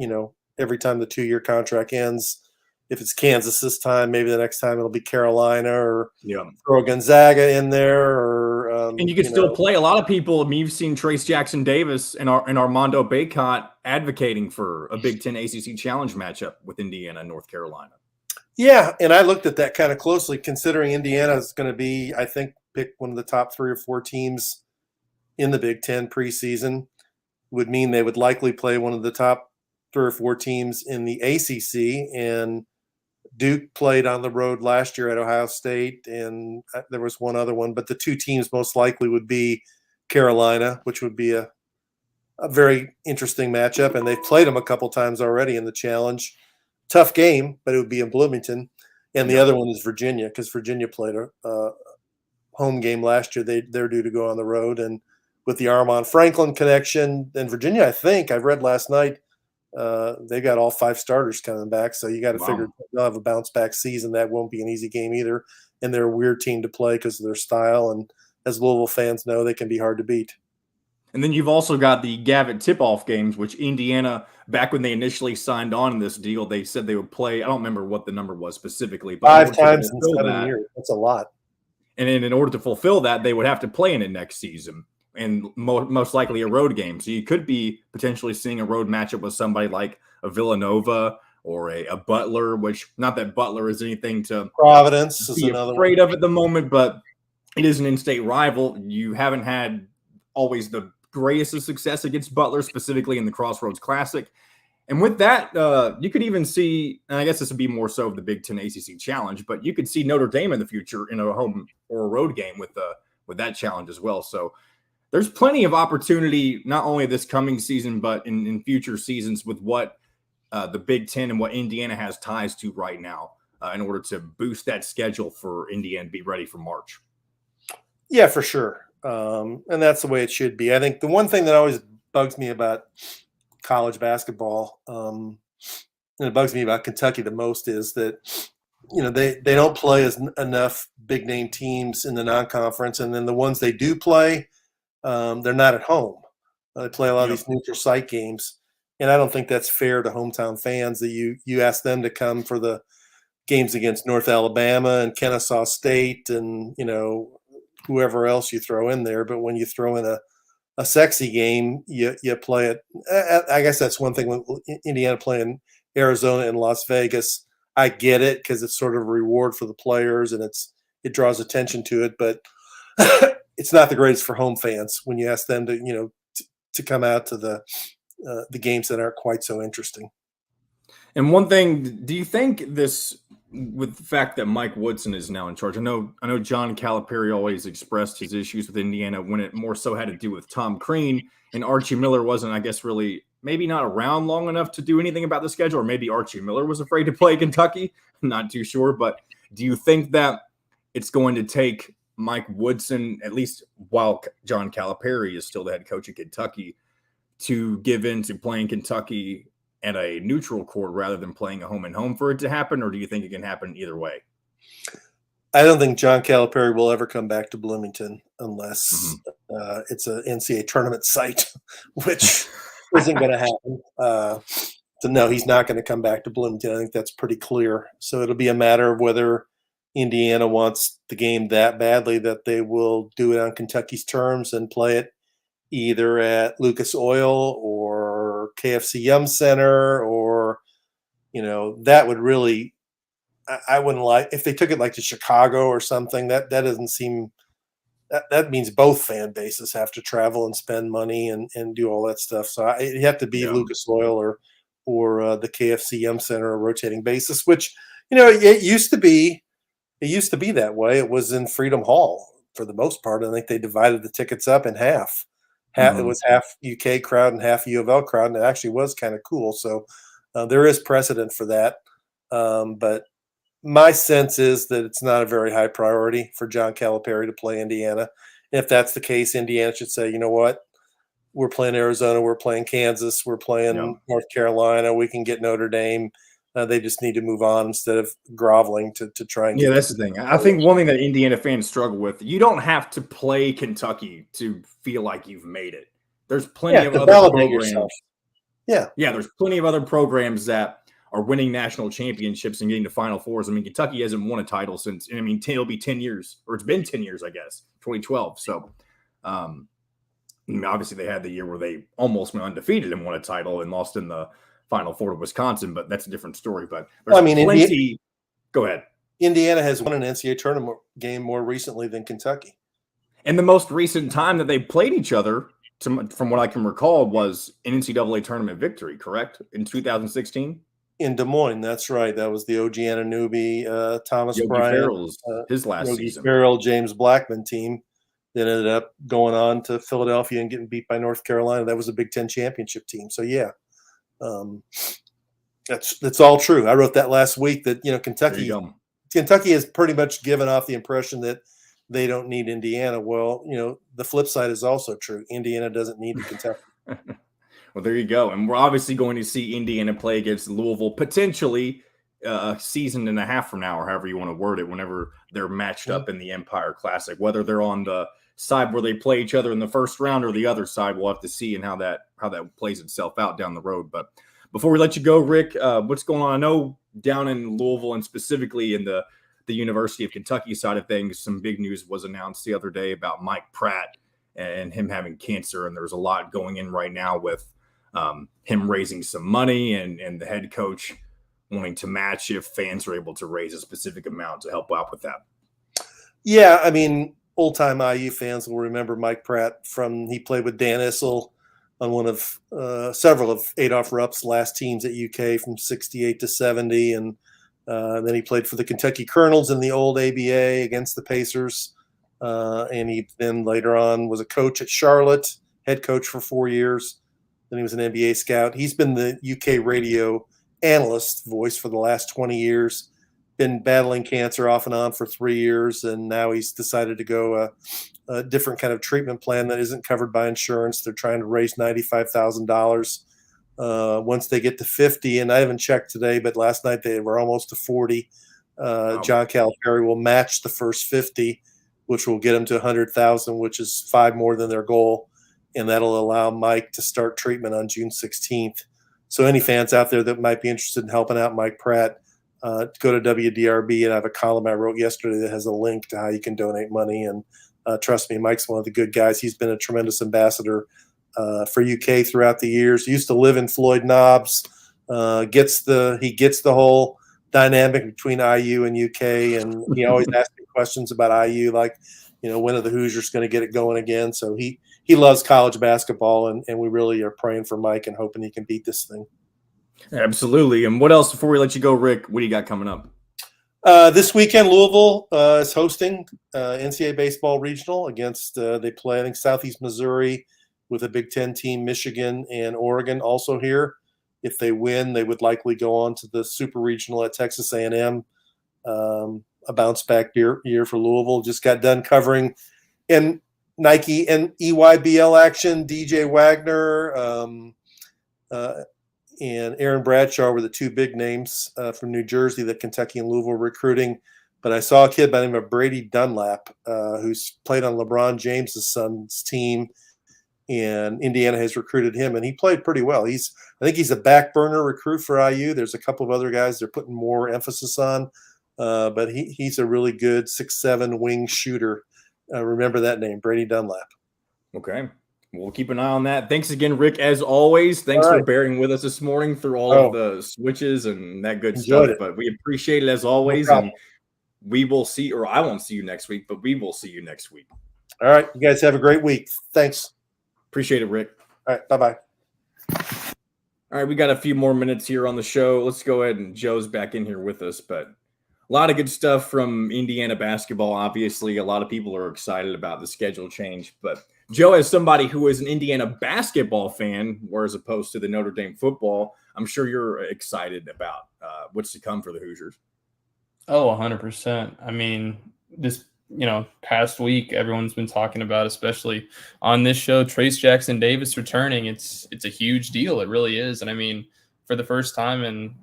time the 2-year contract ends. If it's Kansas this time, maybe the next time it'll be Carolina, or throw Gonzaga in there, or and you can still play a lot of people. I mean, you've seen Trace Jackson Davis and Armando Bacot advocating for a Big Ten ACC Challenge matchup with Indiana and North Carolina. Yeah, and I looked at that kind of closely, considering Indiana is going to be, I think, pick one of the top 3 or 4 teams in the Big Ten preseason. Would mean they would likely play one of the top 3 or 4 teams in the ACC. And Duke played on the road last year at Ohio State, and there was one other one. But the 2 teams most likely would be Carolina, which would be a very interesting matchup. And they've played them a couple times already in the Challenge. tough game, but it would be in Bloomington. And the other one is Virginia, because Virginia played a home game last year. They're due to go on the road, and with the Armand Franklin connection, and Virginia, I think I read last night, they got all 5 starters coming back. So you got to figure they'll have a bounce back season. That won't be an easy game either. And they're a weird team to play because of their style. And as Louisville fans know, they can be hard to beat. And then you've also got the Gavitt tip-off games, which Indiana, back when they initially signed on in this deal, they said they would play. I don't remember what the number was specifically, but 5 times in 7 years. That's a lot. And in order to fulfill that, they would have to play in it next season, and most likely a road game. So you could be potentially seeing a road matchup with somebody like a Villanova or a Butler, which not that Butler is anything to Providence be afraid of at the moment, but it is an in-state rival. You haven't had always the greatest of success against Butler, specifically in the Crossroads Classic. And with that, you could even see, and I guess this would be more so of the Big Ten ACC Challenge, but you could see Notre Dame in the future in a home or a road game with that challenge as well. So there's plenty of opportunity, not only this coming season, but in future seasons with what the Big Ten and what Indiana has ties to right now in order to boost that schedule for Indiana to be ready for March. Yeah, for sure. And that's the way it should be. I think the one thing that always bugs me about college basketball, and it bugs me about Kentucky the most, is that they don't play enough big name teams in the non-conference, and then the ones they do play, they're not at home. They play a lot of these neutral site games, and I don't think that's fair to hometown fans that you ask them to come for the games against North Alabama and Kennesaw State and whoever else you throw in there. But when you throw in a sexy game, you play it. I guess that's one thing with Indiana playing Arizona and Las Vegas. I get it because it's sort of a reward for the players and it draws attention to it, but it's not the greatest for home fans when you ask them to come out to the games that aren't quite so interesting. And one thing, do you think this, with the fact that Mike Woodson is now in charge, I know John Calipari always expressed his issues with Indiana when it more so had to do with Tom Crean, and Archie Miller wasn't, I guess, really maybe not around long enough to do anything about the schedule, or maybe Archie Miller was afraid to play Kentucky. I'm not too sure, but do you think that it's going to take Mike Woodson, at least while John Calipari is still the head coach of Kentucky, to give in to playing Kentucky at a neutral court rather than playing a home and home for it to happen? Or do you think it can happen either way? I don't think John Calipari will ever come back to Bloomington unless it's an NCAA tournament site, which isn't going to happen. So no, he's not going to come back to Bloomington. I think that's pretty clear. So it'll be a matter of whether Indiana wants the game that badly that they will do it on Kentucky's terms and play it either at Lucas Oil or KFC Yum Center, or that would really, I wouldn't like if they took it like to Chicago or something. That doesn't seem, that means both fan bases have to travel and spend money and do all that stuff. So it'd have to be Lucas Oil or the KFC Yum Center, a rotating basis, which it used to be that way. It was in Freedom Hall for the most part. I think they divided the tickets up in half. It was half UK crowd and half U of L crowd, and it actually was kind of cool. So there is precedent for that. But my sense is that it's not a very high priority for John Calipari to play Indiana. And if that's the case, Indiana should say, you know what? We're playing Arizona, we're playing Kansas, we're playing North Carolina. We can get Notre Dame. They just need to move on instead of groveling to try and get. Yeah, that's the thing. I think one thing that Indiana fans struggle with, you don't have to play Kentucky to feel like you've made it. There's plenty of other programs. Yeah, there's plenty of other programs that are winning national championships and getting to Final Fours. I mean, Kentucky hasn't won a title since, it'll be 10 years, or it's been 10 years, I guess, 2012. So, obviously they had the year where they almost went undefeated and won a title and lost in the Final Four to Wisconsin, but that's a different story. But there's plenty. Go ahead. Indiana has won an NCAA tournament game more recently than Kentucky. And the most recent time that they played each other, from what I can recall, was an NCAA tournament victory, correct? In 2016? In Des Moines, that's right. That was the OG Anunoby, Thomas Yogi Bryant, Ferrell's his last Yogi season. Ferrell, James Blackman team that ended up going on to Philadelphia and getting beat by North Carolina. That was a Big Ten championship team. So, yeah. That's all true. I wrote that last week that, Kentucky has pretty much given off the impression that they don't need Indiana. Well, the flip side is also true. Indiana doesn't need Kentucky. Well, there you go. And we're obviously going to see Indiana play against Louisville potentially a season and a half from now, or however you want to word it, whenever they're matched up in the Empire Classic. Whether they're on the side where they play each other in the first round or the other side, we'll have to see and how that plays itself out down the road. But before we let you go, Rick, what's going on? I know down in Louisville and specifically in the University of Kentucky side of things, some big news was announced the other day about Mike Pratt and him having cancer. And there's a lot going in right now with him raising some money and the head coach wanting to match if fans are able to raise a specific amount to help out with that. Yeah, I mean, old-time IU fans will remember Mike Pratt he played with Dan Issel on one of several of Adolph Rupp's last teams at UK from 68 to 70. And then he played for the Kentucky Colonels in the old ABA against the Pacers. And he then later on was a coach at Charlotte, head coach for 4 years. Then he was an NBA scout. He's been the UK radio analyst voice for the last 20 years, been battling cancer off and on for 3 years. And now he's decided to go a different kind of treatment plan that isn't covered by insurance. They're trying to raise $95,000 once they get to 50. And I haven't checked today, but last night they were almost to 40. John Calipari will match the first 50, which will get them to 100,000, which is 5 more than their goal. And that'll allow Mike to start treatment on June 16th. So any fans out there that might be interested in helping out Mike Pratt, go to WDRB, and I have a column I wrote yesterday that has a link to how you can donate money. And trust me, Mike's one of the good guys. He's been a tremendous ambassador for UK throughout the years. He used to live in Floyd Knobs. He gets the whole dynamic between IU and UK, and he always asks me questions about IU, like, when are the Hoosiers going to get it going again? So he loves college basketball, and we really are praying for Mike and hoping he can beat this thing. Absolutely. And what else, before we let you go, Rick, what do you got coming up? This weekend, Louisville is hosting NCAA baseball regional against, they play, I think, Southeast Missouri with a Big Ten team, Michigan and Oregon also here. If they win, they would likely go on to the super regional at Texas A&M. A bounce back year for Louisville. Just got done covering in Nike and EYBL action. DJ Wagner and Aaron Bradshaw were the two big names from New Jersey that Kentucky and Louisville were recruiting. But I saw a kid by the name of Brady Dunlap who's played on LeBron James's son's team, and Indiana has recruited him, and he played pretty well. I think he's a back burner recruit for IU. There's a couple of other guys they're putting more emphasis on. But he's a really good 6'7" wing shooter. Remember that name, Brady Dunlap. Okay. We'll keep an eye on that. Thanks again, Rick, as always. Thanks for bearing with us this morning through all of the switches and that good stuff. But we appreciate it as always. No and we will see, or I won't see you next week, but we will see you next week. All right. You guys have a great week. Thanks. Appreciate it, Rick. All right. Bye-bye. All right. We got a few more minutes here on the show. Let's go ahead, and Joe's back in here with us, but a lot of good stuff from Indiana basketball. Obviously, a lot of people are excited about the schedule change. But Joe, as somebody who is an Indiana basketball fan, whereas opposed to the Notre Dame football, I'm sure you're excited about what's to come for the Hoosiers. Oh, 100%. I mean, this past week, everyone's been talking about, especially on this show, Trace Jackson Davis returning. It's a huge deal. It really is. And I mean, for the first time in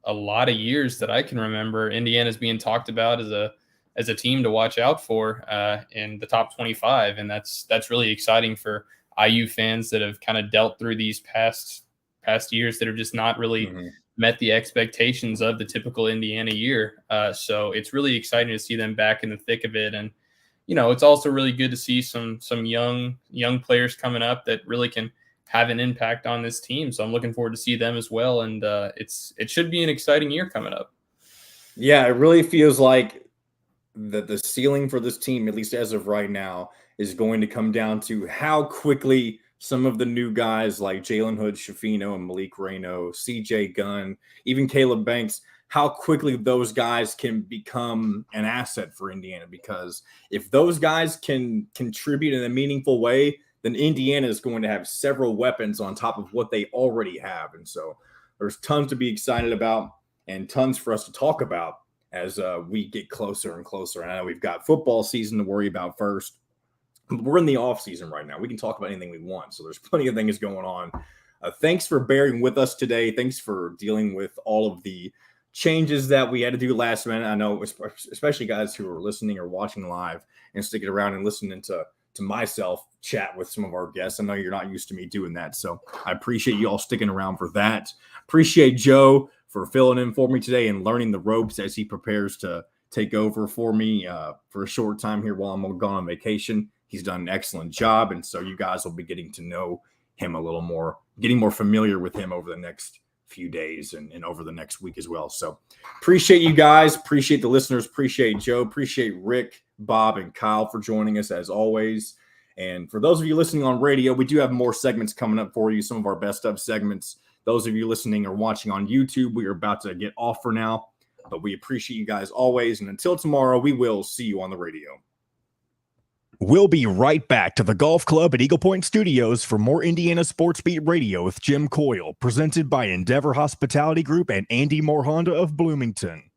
a lot of years that I can remember, Indiana's being talked about as a team to watch out for in the top 25, and that's really exciting for IU fans that have kind of dealt through these past years that have just not really met the expectations of the typical Indiana year. So it's really exciting to see them back in the thick of it, and it's also really good to see some young players coming up that really can have an impact on this team. So I'm looking forward to see them as well. And it should be an exciting year coming up. Yeah, it really feels like the ceiling for this team, at least as of right now, is going to come down to how quickly some of the new guys like Jalen Hood-Schifino and Malik Reyno, CJ Gunn, even Caleb Banks, how quickly those guys can become an asset for Indiana. Because if those guys can contribute in a meaningful way, then Indiana is going to have several weapons on top of what they already have. And so there's tons to be excited about and tons for us to talk about as we get closer and closer. And I know we've got football season to worry about first. We're in the off season right now. We can talk about anything we want. So there's plenty of things going on. Thanks for bearing with us today. Thanks for dealing with all of the changes that we had to do last minute. I know, especially guys who are listening or watching live and sticking around and listening to myself chat with some of our guests. I know you're not used to me doing that. So I appreciate you all sticking around for that. Appreciate Joe for filling in for me today and learning the ropes as he prepares to take over for me for a short time here while I'm gone on vacation. He's done an excellent job. And so you guys will be getting to know him a little more, getting more familiar with him over the next few days and over the next week as well. So appreciate you guys. Appreciate the listeners. Appreciate Joe. Appreciate Rick, Bob, and Kyle for joining us as always. And for those of you listening on radio, we do have more segments coming up for you, some of our best of segments. Those of you listening or watching on YouTube, we are about to get off for now, but we appreciate you guys always. And until tomorrow, we will see you on the radio. We'll be right back to the Golf Club at Eagle Point Studios for more Indiana Sports Beat Radio with Jim Coyle, presented by Endeavor Hospitality Group and Andy Moore Honda of Bloomington.